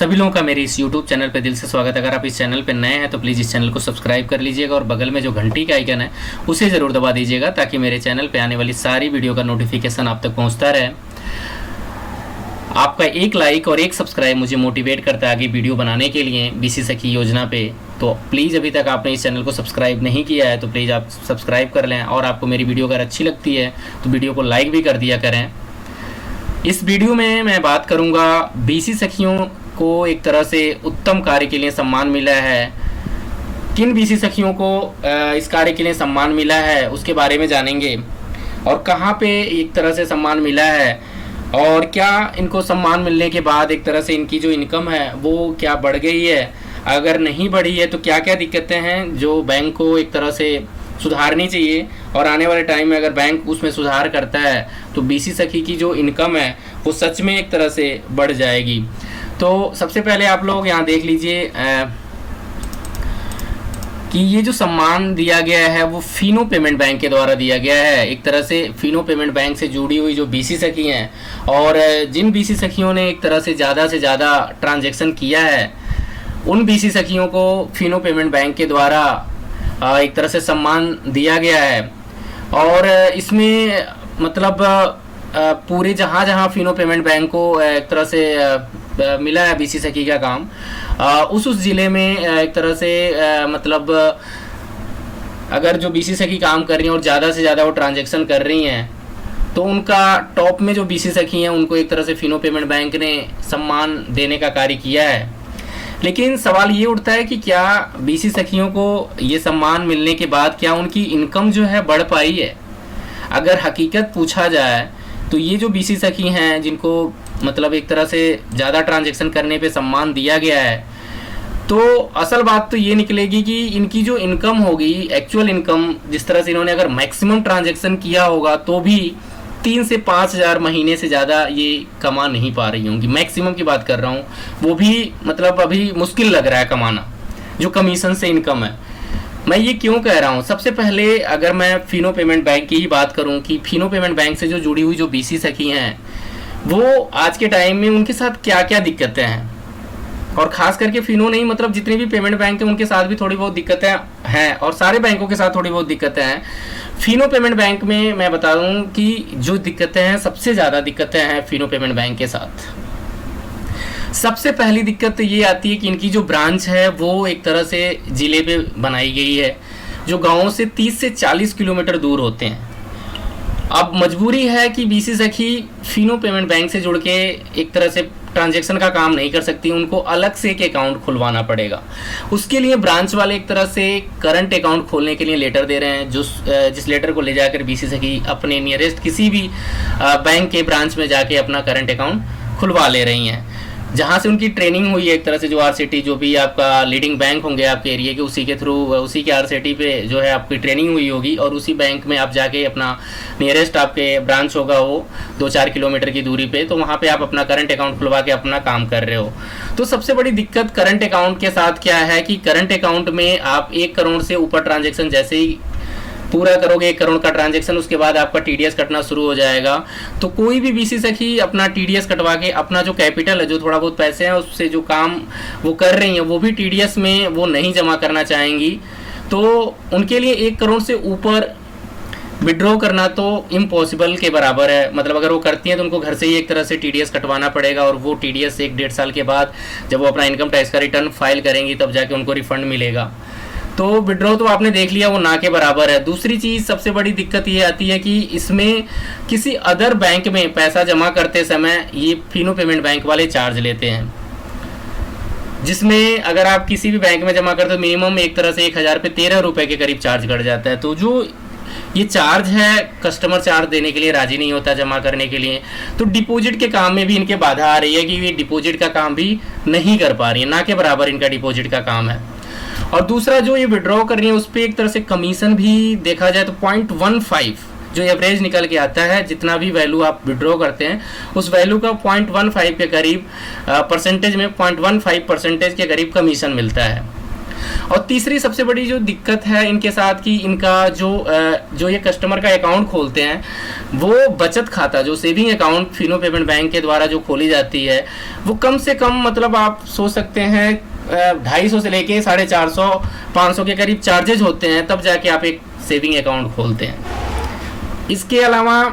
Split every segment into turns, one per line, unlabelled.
सभी लोगों का मेरे इस YouTube चैनल पे दिल से स्वागत है। अगर आप इस चैनल पे नए हैं तो प्लीज़ इस चैनल को सब्सक्राइब कर लीजिएगा और बगल में जो घंटी का आइकन है उसे ज़रूर दबा दीजिएगा ताकि मेरे चैनल पे आने वाली सारी वीडियो का नोटिफिकेशन आप तक पहुंचता रहे। आपका एक लाइक और एक सब्सक्राइब मुझे मोटिवेट करता है आगे वीडियो बनाने के लिए बीसी सखी योजना पे। तो प्लीज़ अभी तक आपने इस चैनल को सब्सक्राइब नहीं किया है तो प्लीज़ आप सब्सक्राइब कर लें, और आपको मेरी वीडियो अगर अच्छी लगती है तो वीडियो को लाइक भी कर दिया करें। इस वीडियो में मैं बात करूंगा बीसी सखियों को एक तरह से उत्तम कार्य के लिए सम्मान मिला है। किन बीसी सखियों को इस कार्य के लिए सम्मान मिला है उसके बारे में जानेंगे, और कहां पे एक तरह से सम्मान मिला है, और क्या इनको सम्मान मिलने के बाद एक तरह से इनकी जो इनकम है वो क्या बढ़ गई है, अगर नहीं बढ़ी है तो क्या क्या दिक्कतें हैं जो बैंक को एक तरह से सुधारनी चाहिए, और आने वाले टाइम में अगर बैंक उसमें सुधार करता है तो बीसी सखी की जो इनकम है वो सच में एक तरह से बढ़ जाएगी। तो सबसे पहले आप लोग यहाँ देख लीजिए कि ये जो सम्मान दिया गया है वो फिनो पेमेंट बैंक के द्वारा दिया गया है। एक तरह से फिनो पेमेंट बैंक से जुड़ी हुई जो बीसी सखी हैं और जिन बीसी सखियों ने एक तरह से ज़्यादा ट्रांजैक्शन किया है उन बीसी सखियों को फिनो पेमेंट बैंक के द्वारा एक तरह से सम्मान दिया गया है। और इसमें मतलब पूरे जहाँ फिनो पेमेंट बैंक को एक तरह से मिला है बीसी सखी का काम, उस ज़िले में एक तरह से मतलब अगर जो बीसी सखी काम कर रही हैं और ज़्यादा से ज़्यादा वो ट्रांजैक्शन कर रही हैं तो उनका टॉप में जो बीसी सखी हैं उनको एक तरह से फिनो पेमेंट बैंक ने सम्मान देने का कार्य किया है। लेकिन सवाल ये उठता है कि क्या बीसी सखियों को ये सम्मान मिलने के बाद क्या उनकी इनकम जो है बढ़ पाई है। अगर हकीकत पूछा जाए तो ये जो बीसी सखी हैं जिनको मतलब एक तरह से ज़्यादा ट्रांजैक्शन करने पे सम्मान दिया गया है, तो असल बात तो ये निकलेगी कि इनकी जो इनकम होगी, एक्चुअल इनकम जिस तरह से इन्होंने अगर मैक्सिमम ट्रांजैक्शन किया होगा तो भी 3 से 5 हज़ार महीने से ज़्यादा ये कमा नहीं पा रही होंगी। मैक्सिमम की बात कर रहा हूँ, वो भी मतलब अभी मुश्किल लग रहा है कमाना जो कमीशन से इनकम है। मैं ये क्यों कह रहा हूँ, सबसे पहले अगर मैं फिनो पेमेंट बैंक की ही बात करूँ कि फिनो पेमेंट बैंक से जो जुड़ी हुई जो बीसी सखी हैं वो आज के टाइम में उनके साथ क्या क्या दिक्कतें हैं, और ख़ास करके फिनो नहीं मतलब जितने भी पेमेंट बैंक हैं उनके साथ भी थोड़ी बहुत दिक्कतें हैं, और सारे बैंकों के साथ थोड़ी बहुत दिक्कतें हैं। फिनो पेमेंट बैंक में मैं बता दूं कि जो दिक्कतें हैं, सबसे ज़्यादा दिक्कतें हैं फिनो पेमेंट बैंक के साथ। सबसे पहली दिक्कत तो ये आती है कि इनकी जो ब्रांच है वो एक तरह से ज़िले पे बनाई गई है जो गाँव से 30 से 40 किलोमीटर दूर होते हैं। अब मजबूरी है कि बीसी सखी फिनो पेमेंट बैंक से जुड़ के एक तरह से ट्रांजैक्शन का काम नहीं कर सकती, उनको अलग से एक अकाउंट खुलवाना पड़ेगा। उसके लिए ब्रांच वाले एक तरह से करंट अकाउंट खोलने के लिए लेटर दे रहे हैं, जिस लेटर को ले जाकर बीसी सखी अपने नियरेस्ट किसी भी बैंक के ब्रांच में जाके अपना करंट अकाउंट खुलवा ले रही हैं, जहाँ से उनकी ट्रेनिंग हुई है। एक तरह से जो आरसीटी जो भी आपका लीडिंग बैंक होंगे आपके एरिया के, उसी के थ्रू उसी के आरसीटी पे जो है आपकी ट्रेनिंग हुई होगी, और उसी बैंक में आप जाके अपना नियरेस्ट आपके ब्रांच होगा वो 2-4 किलोमीटर की दूरी पे, तो वहाँ पे आप अपना करंट अकाउंट खुलवा के अपना काम कर रहे हो। तो सबसे बड़ी दिक्कत करंट अकाउंट के साथ क्या है कि करंट अकाउंट में आप 1 करोड़ से ऊपर ट्रांजेक्शन जैसे ही पूरा करोगे 1 करोड़ का ट्रांजैक्शन, उसके बाद आपका टीडीएस कटना शुरू हो जाएगा। तो कोई भी बीसी सखी अपना टीडीएस कटवा के अपना जो कैपिटल है, जो थोड़ा बहुत पैसे हैं उससे जो काम वो कर रही हैं, वो भी टीडीएस में वो नहीं जमा करना चाहेंगी। तो उनके लिए 1 करोड़ से ऊपर विड्रॉ करना तो इम्पॉसिबल के बराबर है। मतलब अगर वो करती हैं तो उनको घर से ही एक तरह से टीडीएस कटवाना पड़ेगा, और वो टीडीएस 1-1.5 साल के बाद जब वो अपना इनकम टैक्स का रिटर्न फाइल करेंगी तब जाके उनको रिफंड मिलेगा। तो विड्रॉ तो आपने देख लिया वो ना के बराबर है। दूसरी चीज़ सबसे बड़ी दिक्कत ये आती है कि इसमें किसी अदर बैंक में पैसा जमा करते समय ये फिनो पेमेंट बैंक वाले चार्ज लेते हैं, जिसमें अगर आप किसी भी बैंक में जमा करते हो मिनिमम एक तरह से 1000 पे 13 रुपये के करीब चार्ज कट जाता है। तो जो ये चार्ज है कस्टमर चार्ज देने के लिए राजी नहीं होता जमा करने के लिए, तो डिपॉजिट के काम में भी इनके बाधा आ रही है कि ये डिपॉजिट का काम भी नहीं कर पा रही है, ना के बराबर इनका डिपॉजिट का काम है। और दूसरा जो ये विड्रॉ कर रही है उस पर एक तरह से कमीशन भी देखा जाए तो 0.15 जो एवरेज निकल के आता है, जितना भी वैल्यू आप विड्रॉ करते हैं उस वैल्यू का 0.15 के करीब परसेंटेज में 0.15% के करीब कमीशन मिलता है। और तीसरी सबसे बड़ी जो दिक्कत है इनके साथ कि इनका जो ये कस्टमर का अकाउंट खोलते हैं, वो बचत खाता जो saving account Fino payment bank के द्वारा जो खोली जाती है, वो कम से कम मतलब आप सोच सकते हैं 250 से लेके 450 500 के करीब चार्जेज होते हैं, तब जाके आप एक सेविंग अकाउंट खोलते हैं। इसके अलावा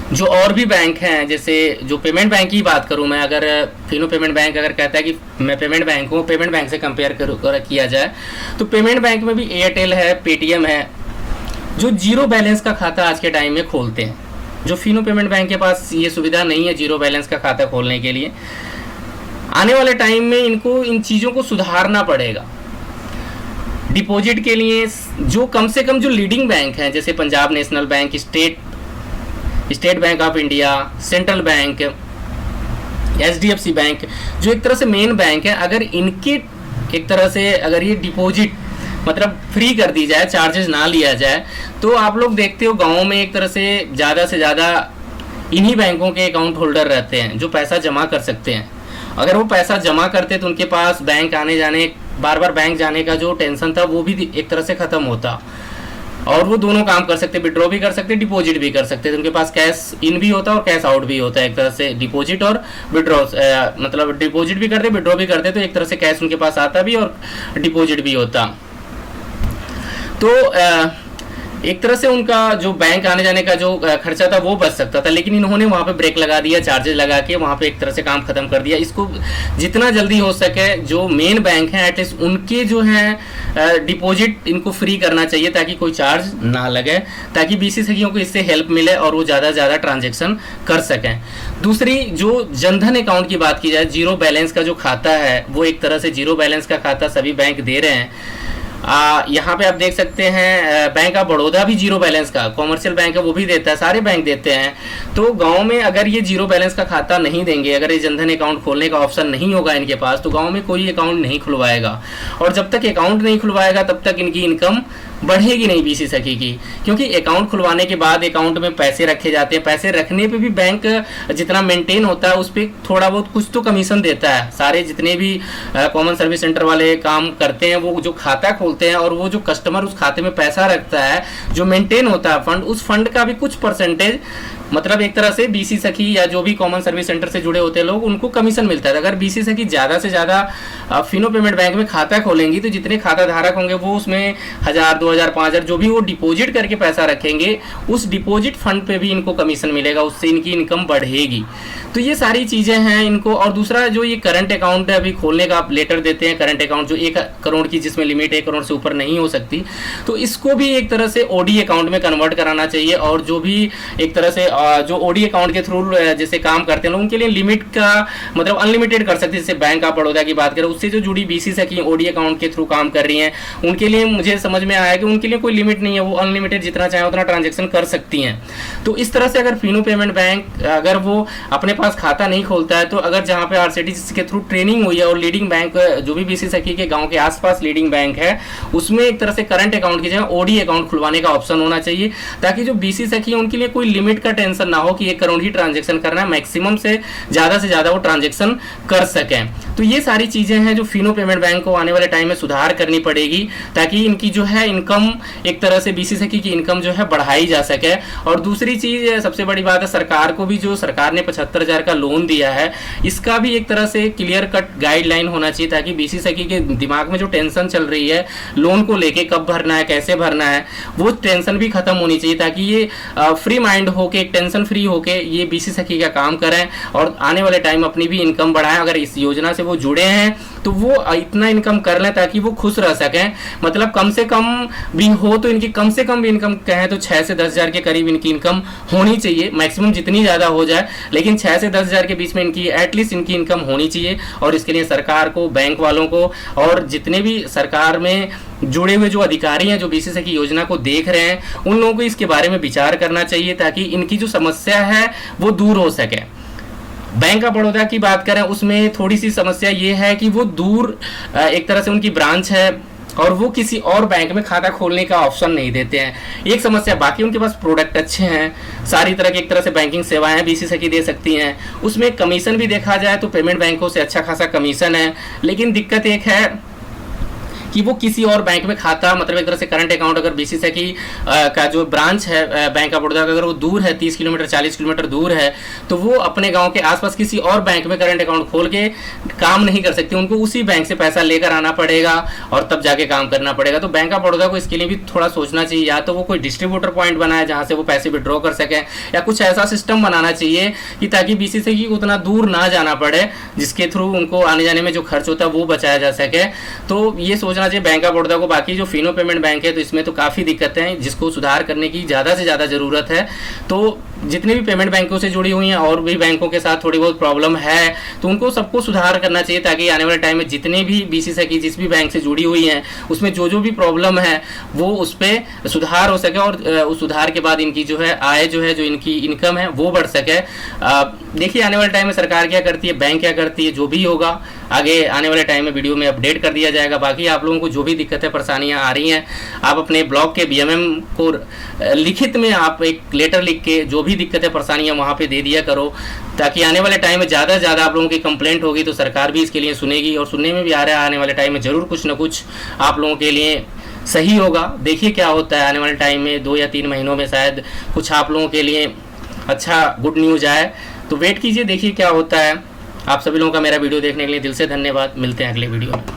जो और भी बैंक हैं, जैसे जो पेमेंट बैंक की बात करूं मैं, अगर फिनो पेमेंट बैंक अगर कहता है कि मैं पेमेंट बैंक हूं, पेमेंट बैंक से कंपेयर किया जाए तो पेमेंट बैंक में भी एयरटेल है, पेटीएम है, जो जीरो बैलेंस का खाता आज के टाइम में खोलते हैं। जो फिनो पेमेंट बैंक के पास ये सुविधा नहीं है जीरो बैलेंस का खाता खोलने के लिए, आने वाले टाइम में इनको इन चीज़ों को सुधारना पड़ेगा। डिपॉजिट के लिए जो कम से कम जो लीडिंग बैंक हैं, जैसे Punjab national bank, state bank of India, central bank, HDFC bank, जो एक तरह से मेन बैंक है, अगर इनकी एक तरह से अगर ये डिपॉजिट मतलब फ्री कर दी जाए, चार्जेस ना लिया जाए, तो आप लोग देखते हो गाँव में एक तरह से ज़्यादा इन्हीं बैंकों के अकाउंट होल्डर रहते हैं जो पैसा जमा कर सकते हैं। अगर वो पैसा जमा करते तो उनके पास बैंक आने जाने, बार बार बैंक जाने का जो टेंशन था वो भी एक तरह से ख़त्म होता, और वो दोनों काम कर सकते, विड्रॉ भी कर सकते, डिपॉजिट भी कर सकते थे। उनके पास कैश इन भी होता और कैश आउट भी होता है, एक तरह से डिपॉजिट और विड्रॉ, मतलब डिपॉजिट भी करते, विड्रॉ भी करते, तो एक तरह से कैश उनके पास आता भी और डिपॉजिट भी होता। तो एक तरह से उनका जो बैंक आने जाने का जो खर्चा था वो बच सकता था, लेकिन इन्होंने वहाँ पे ब्रेक लगा दिया, चार्जेस लगा के वहाँ पे एक तरह से काम खत्म कर दिया। इसको जितना जल्दी हो सके जो मेन बैंक हैं एटलीस्ट उनके जो हैं डिपॉजिट इनको फ्री करना चाहिए ताकि कोई चार्ज ना लगे, ताकि बीसी सखियों को इससे हेल्प मिले और वो ज़्यादा से ज़्यादा ट्रांजेक्शन कर सकें। दूसरी जो जनधन अकाउंट की बात की जाए, जीरो बैलेंस का जो खाता है वो एक तरह से जीरो बैलेंस का खाता सभी बैंक दे रहे हैं। यहाँ पे आप देख सकते हैं बैंक ऑफ बड़ौदा भी जीरो बैलेंस का, कॉमर्शियल बैंक है वो भी देता है, सारे बैंक देते हैं। तो गांव में अगर ये जीरो बैलेंस का खाता नहीं देंगे, अगर ये जनधन अकाउंट खोलने का ऑप्शन नहीं होगा इनके पास, तो गांव में कोई अकाउंट नहीं खुलवाएगा, और जब तक अकाउंट नहीं खुलवाएगा तब तक इनकी इनकम बढ़ेगी नहीं बीसी सखी की, क्योंकि अकाउंट खुलवाने के बाद अकाउंट में पैसे रखे जाते हैं, पैसे रखने पे भी बैंक जितना मेंटेन होता है उस पर थोड़ा बहुत कुछ तो कमीशन देता है। सारे जितने भी कॉमन सर्विस सेंटर वाले काम करते हैं वो जो खाता खोलते हैं और वो जो कस्टमर उस खाते में पैसा रखता है, जो मेंटेन होता है फंड, उस फंड का भी कुछ परसेंटेज मतलब एक तरह से बीसी सखी या जो भी कॉमन सर्विस सेंटर से जुड़े होते हैं लोग, उनको कमीशन मिलता है। अगर बीसी सखी ज़्यादा से ज़्यादा फिनो पेमेंट बैंक में खाता खोलेंगी तो जितने खाता धारक होंगे वो उसमें 1000 2000 5000 जो भी वो डिपॉजिट करके पैसा रखेंगे, उस डिपॉजिट फंड पे भी इनको कमीशन मिलेगा, उससे इनकी इनकम बढ़ेगी। तो ये सारी चीज़ें हैं इनको। और दूसरा जो ये करंट अकाउंट है, अभी खोलने का आप लेटर देते हैं करंट अकाउंट जो 1 करोड़ की, जिसमें लिमिट 1 करोड़ से ऊपर नहीं हो सकती, तो इसको भी एक तरह से ओडी अकाउंट में कन्वर्ट कराना चाहिए। और जो भी एक तरह से जो ओडी अकाउंट के थ्रू जैसे काम करते हैं लोग, उनके लिए लिमिट का मतलब अनलिमिटेड कर सकते हैं। जैसे बैंक ऑफ बड़ौदा की बात करें, उससे जो जुड़ी बीसी सखी ओडी अकाउंट के थ्रू काम कर रही हैं, उनके लिए मुझे समझ में आया कि उनके लिए कोई लिमिट नहीं है, वो अनलिमिटेड जितना चाहे उतना ट्रांजेक्शन कर सकती हैं। तो इस तरह से अगर फिनो पेमेंट बैंक अगर वो अपने पास खाता नहीं खोलता है, तो अगर जहाँ पे आरसीटी के थ्रू ट्रेनिंग हुई है और लीडिंग बैंक जो भी बीसी सखी के गाँव के आसपास लीडिंग बैंक है, उसमें एक तरह से करंट अकाउंट की जगह ओडी अकाउंट खुलवाने का ऑप्शन होना चाहिए, ताकि जो बीसी सखी है उनके लिए कोई लिमिट का टेंशन ना हो कि 1 करोड़ ही ट्रांजेक्शन करना है, मैक्सिमम से ज़्यादा वो ट्रांजेक्शन कर सकें। तो ये सारी चीज़ें हैं जो फिनो पेमेंट बैंक को आने वाले टाइम में सुधार करनी पड़ेगी, ताकि इनकी जो है इनकम एक तरह से बीसी सखी की इनकम जो है बढ़ाई जा सके। और दूसरी चीज़ सबसे बड़ी बात है, सरकार को भी जो सरकार ने 75,000 का लोन दिया है, इसका भी एक तरह से क्लियर कट गाइडलाइन होना चाहिए, ताकि बीसी सखी के दिमाग में जो टेंशन चल रही है लोन को लेके, कब भरना है कैसे भरना है, वो टेंशन भी खत्म होनी चाहिए, ताकि ये फ्री माइंड होके, टेंशन फ्री होके ये बीसी सखी का काम करें और आने वाले टाइम अपनी भी इनकम बढ़ाएं। अगर इस योजना से वो जुड़े हैं तो वो इतना इनकम कर लें ताकि वो खुश रह सकें। मतलब कम से कम भी हो तो इनकी कम से कम भी इनकम कहें तो 6 से 10 हज़ार के करीब इनकी इनकम होनी चाहिए, मैक्सिमम जितनी ज़्यादा हो जाए, लेकिन 6 से 10 हज़ार के बीच में इनकी एटलीस्ट इनकी इनकम होनी चाहिए। और इसके लिए सरकार को, बैंक वालों को और जितने भी सरकार में जुड़े हुए जो अधिकारी हैं जो बीसी सखी योजना को देख रहे हैं, उन लोगों को इसके बारे में विचार करना चाहिए, ताकि इनकी जो समस्या है वो दूर हो सके। बैंक ऑफ बड़ौदा की बात करें, उसमें थोड़ी सी समस्या ये है कि वो दूर एक तरह से उनकी ब्रांच है और वो किसी और बैंक में खाता खोलने का ऑप्शन नहीं देते हैं, एक समस्या। बाकी उनके पास प्रोडक्ट अच्छे हैं, सारी तरह की एक तरह से बैंकिंग सेवाएं बीसी सखी दे सकती हैं। उसमें कमीशन भी देखा जाए तो पेमेंट बैंकों से अच्छा खासा कमीशन है, लेकिन दिक्कत एक है कि वो किसी और बैंक में खाता, मतलब एक तरह से करंट अकाउंट अगर बीसी सखी का जो ब्रांच है बैंक ऑफ बड़ौदा का, अगर वो दूर है 30 किलोमीटर 40 किलोमीटर दूर है, तो वो अपने गांव के आसपास किसी और बैंक में करंट अकाउंट खोल के काम नहीं कर सकते, उनको उसी बैंक से पैसा लेकर आना पड़ेगा और तब जाके काम करना पड़ेगा। तो बैंक ऑफ बड़ौदा को इसके लिए भी थोड़ा सोचना चाहिए, या तो वो कोई डिस्ट्रीब्यूटर पॉइंट बनाए जहां से वो पैसे विड्रॉ कर सकें, या कुछ ऐसा सिस्टम बनाना चाहिए कि ताकि बीसी सखी को उतना दूर ना जाना पड़े, जिसके थ्रू उनको आने जाने में जो खर्च होता है वो बचाया जा सके। तो ये सोचना चाहिए बैंक ऑफ बड़ौदा को। बाकी जो फिनो पेमेंट बैंक है तो इसमें तो काफ़ी दिक्कतें हैं जिसको सुधार करने की ज़्यादा से ज़्यादा ज़रूरत है। तो जितने भी पेमेंट बैंकों से जुड़ी हुई हैं और भी बैंकों के साथ थोड़ी बहुत प्रॉब्लम है, तो उनको सबको सुधार करना चाहिए ताकि आने वाले टाइम में जितने भी बीसी सखी जिस भी बैंक से जुड़ी हुई हैं उसमें जो जो भी प्रॉब्लम है वो उस पर सुधार हो सके, और उस सुधार के बाद इनकी जो है आय जो है, जो इनकी इनकम है वो बढ़ सके। देखिए आने वाले टाइम में सरकार क्या करती है, बैंक क्या करती है, जो भी होगा आगे आने वाले टाइम में वीडियो में अपडेट कर दिया जाएगा। बाकी आप लोगों को जो भी दिक्कतें परेशानियां आ रही हैं, आप अपने ब्लॉक के बीएमएम को लिखित में आप एक लेटर लिख के जो भी दिक्कतें परेशानियां वहां पे दे दिया करो, ताकि आने वाले टाइम में ज़्यादा से ज़्यादा आप लोगों की कंप्लेंट होगी तो सरकार भी इसके लिए सुनेगी, और सुनने में भी आ रहा है आने वाले टाइम में ज़रूर कुछ ना कुछ आप लोगों के लिए सही होगा। देखिए क्या होता है आने वाले टाइम में, 2 या 3 महीनों में शायद कुछ आप लोगों के लिए अच्छा गुड न्यूज़ आए। तो वेट कीजिए, देखिए क्या होता है। आप सभी लोगों का मेरा वीडियो देखने के लिए दिल से धन्यवाद। मिलते हैं अगले वीडियो में।